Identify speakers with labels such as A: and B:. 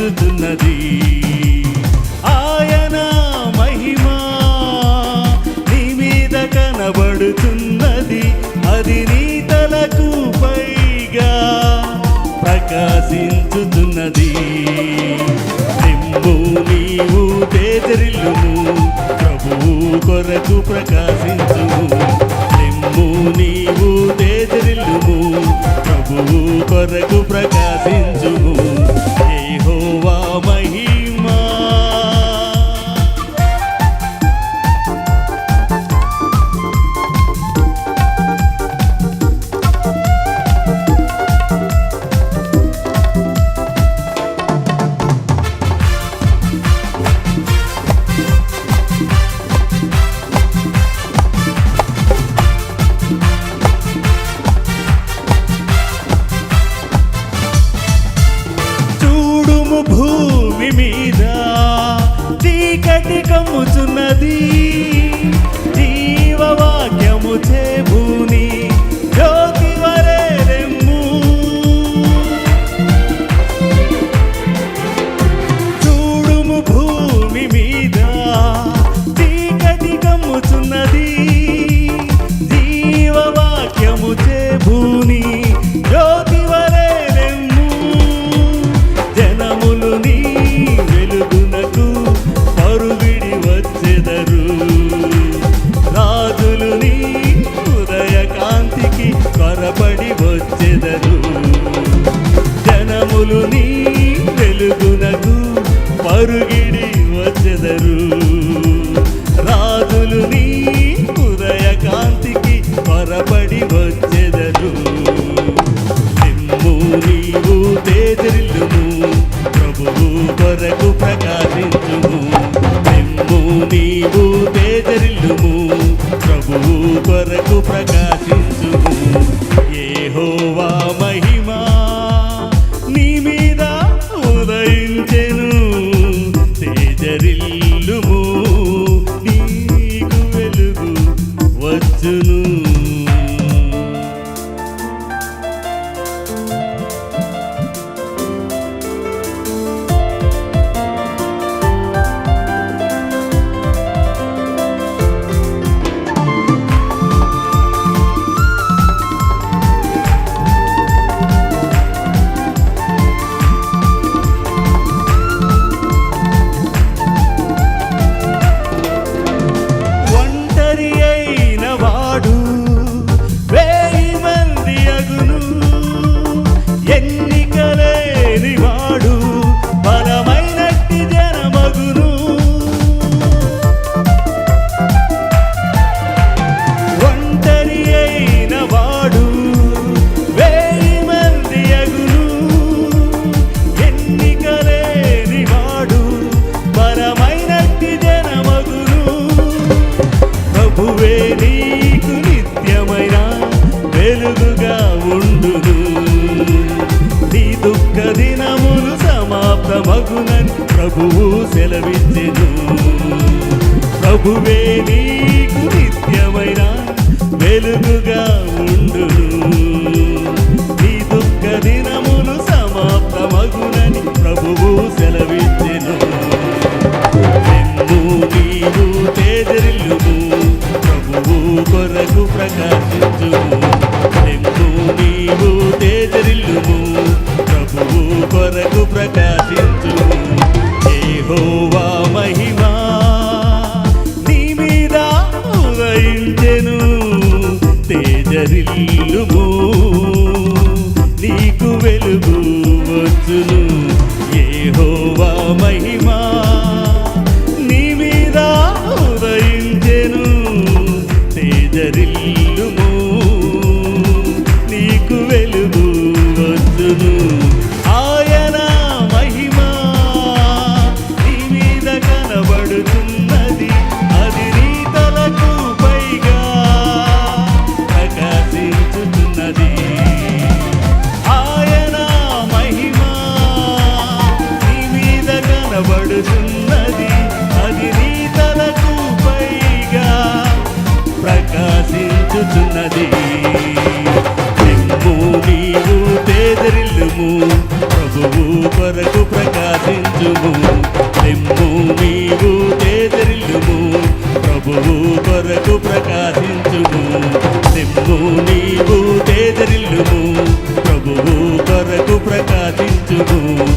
A: ప్రకాశించుతున్నది. ఆయన మహిమ నీ మీద కనబడుతున్నది, అది నీ తలకు పైగా ప్రకాశించుతున్నది. నిమ్ము నీవు తేజరిల్లుము, ప్రభువు కొరకు ప్రకాశించుము. నిమ్ము నీవు తేజరిల్లుము, ప్రభువు కొరకు ప్రకాశించుము. యెహోవా మహిమా భూమి మీద చీకటి కమ్ముచున్నది, జీవవాక్యము చేబూని జ్యోతి వలె రెమ్ము. చూడుము భూమి మీద చీకటి కమ్ముచున్నది, జీవవాక్యము చేబూని జ్యోతి వలె రెమ్ము. జనములు నీ వెలుగునకు పరుగిడి వచ్చెదరు, రాజులు నీ ఉదయ కాంతికి త్వరపడి వచ్చెదరు. జనములు నీ వెలుగునకు పరుగిడి వచ్చెదరు, రాజులు నీ ఉదయ కాంతికి త్వరపడి వచ్చెదరు. నిమ్ము నీవు తేజరిల్లుము, ప్రభువు కొరకు ప్రకాశించుము. నిమ్ము నీవు తేజరిల్లుము, ప్రభువు కొరకు ప్రకాశించుము. యెహోవా మహిమా నీ మీద ఉదయించెను, తేజరిల్లుము, నీకు వెలుగు వచ్చును. ప్రభువే నీకు నిత్యమైన వెలుగుగా ఉండును, నీ దుఃఖ దినములు సమాప్తమగునని ప్రభువు సెలవిచ్చెను. ప్రభువే నీకు నిత్యమైన వెలుగుగా ఉండును, నీ దుఃఖ దినములు సమాప్తమగునని ప్రభువు సెలవిచ్చెను. నిమ్ము నీవు తేజరిల్లుము, ప్రభువు కొరకు ప్రకాశించుము. నిమ్ము నీవు తేజరిల్లుము, ప్రభువు కొరకు ప్రకాశించుము. యెహోవా మహిమా నీ మీద ఉదయించెను, తేజరిల్లుము, నీకు వెలుగు వచ్చును. యెహోవా మహిమా నీ మీద ఉదయించెను, తేజరిల్లుము, నీకు వెలుగు వచ్చును. ఆయన మహిమా నీ మీద కనబడుతున్నది, అది నీ తలకు పైగా ప్రకాశించుతున్నది. ప్రభువు కొరకు ప్రకాశించుము. లెమ్ము నీవు తేజరిల్లుము, ప్రభువు కొరకు ప్రకాశించుము. లెమ్ము నీవు తేజరిల్లుము, ప్రభువు కొరకు ప్రకాశించుము.